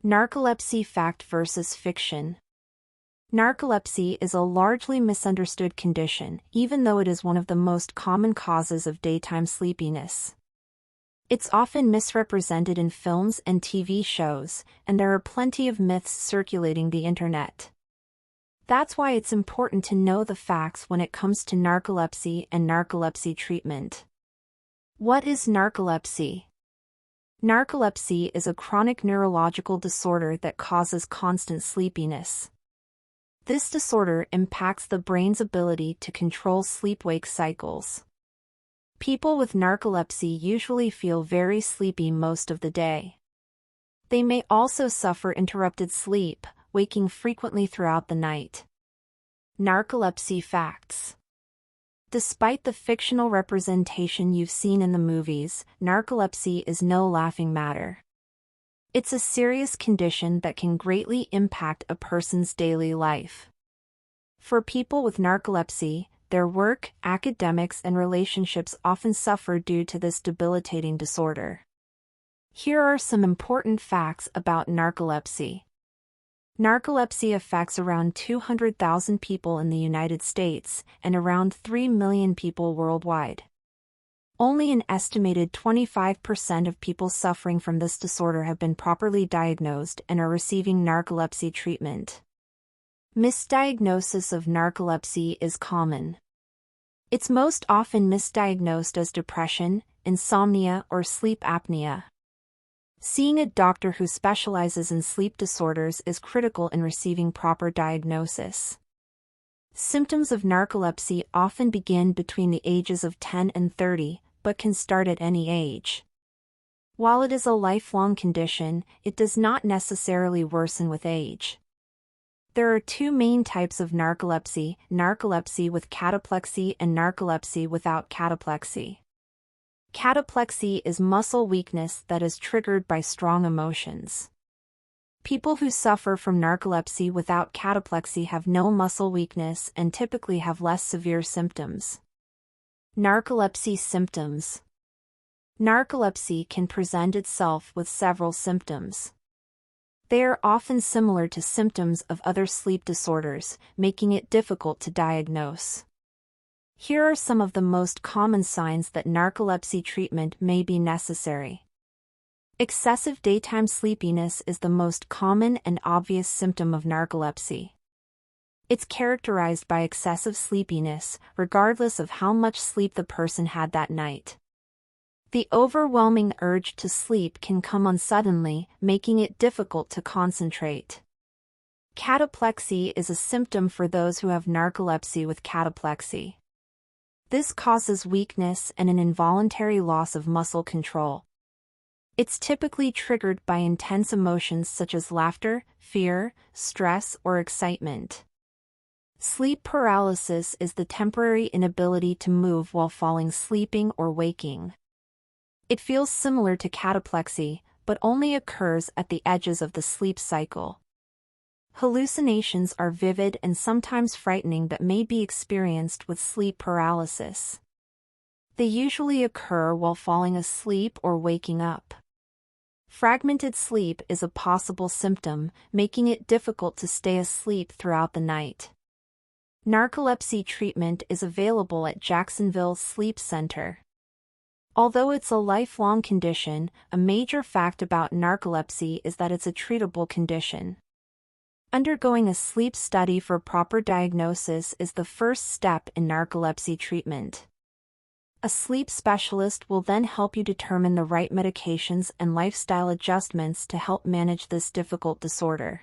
Narcolepsy fact versus fiction. Narcolepsy is a largely misunderstood condition, even though it is one of the most common causes of daytime sleepiness. It's often misrepresented in films and TV shows, and there are plenty of myths circulating the internet. That's why it's important to know the facts when it comes to narcolepsy and narcolepsy treatment. What is narcolepsy? Narcolepsy is a chronic neurological disorder that causes constant sleepiness. This disorder impacts the brain's ability to control sleep-wake cycles. People with narcolepsy usually feel very sleepy most of the day. They may also suffer interrupted sleep, waking frequently throughout the night. Narcolepsy facts. Despite the fictional representation you've seen in the movies, narcolepsy is no laughing matter. It's a serious condition that can greatly impact a person's daily life. For people with narcolepsy, their work, academics, and relationships often suffer due to this debilitating disorder. Here are some important facts about narcolepsy. Narcolepsy affects around 200,000 people in the United States and around 3 million people worldwide. Only an estimated 25% of people suffering from this disorder have been properly diagnosed and are receiving narcolepsy treatment. Misdiagnosis of narcolepsy is common. It's most often misdiagnosed as depression, insomnia, or sleep apnea. Seeing a doctor who specializes in sleep disorders is critical in receiving proper diagnosis. Symptoms of narcolepsy often begin between the ages of 10 and 30, but can start at any age. While it is a lifelong condition, it does not necessarily worsen with age. There are two main types of narcolepsy: narcolepsy with cataplexy and narcolepsy without cataplexy. Cataplexy is muscle weakness that is triggered by strong emotions. People who suffer from narcolepsy without cataplexy have no muscle weakness and typically have less severe symptoms. Narcolepsy symptoms. Narcolepsy can present itself with several symptoms. They are often similar to symptoms of other sleep disorders, making it difficult to diagnose. Here are some of the most common signs that narcolepsy treatment may be necessary. Excessive daytime sleepiness is the most common and obvious symptom of narcolepsy. It's characterized by excessive sleepiness, regardless of how much sleep the person had that night. The overwhelming urge to sleep can come on suddenly, making it difficult to concentrate. Cataplexy is a symptom for those who have narcolepsy with cataplexy. This causes weakness and an involuntary loss of muscle control. It's typically triggered by intense emotions such as laughter, fear, stress, or excitement. Sleep paralysis is the temporary inability to move while falling asleep or waking. It feels similar to cataplexy, but only occurs at the edges of the sleep cycle. Hallucinations are vivid and sometimes frightening that may be experienced with sleep paralysis. They usually occur while falling asleep or waking up. Fragmented sleep is a possible symptom, making it difficult to stay asleep throughout the night. Narcolepsy treatment is available at Jacksonville Sleep Center. Although it's a lifelong condition, a major fact about narcolepsy is that it's a treatable condition. Undergoing a sleep study for proper diagnosis is the first step in narcolepsy treatment. A sleep specialist will then help you determine the right medications and lifestyle adjustments to help manage this difficult disorder.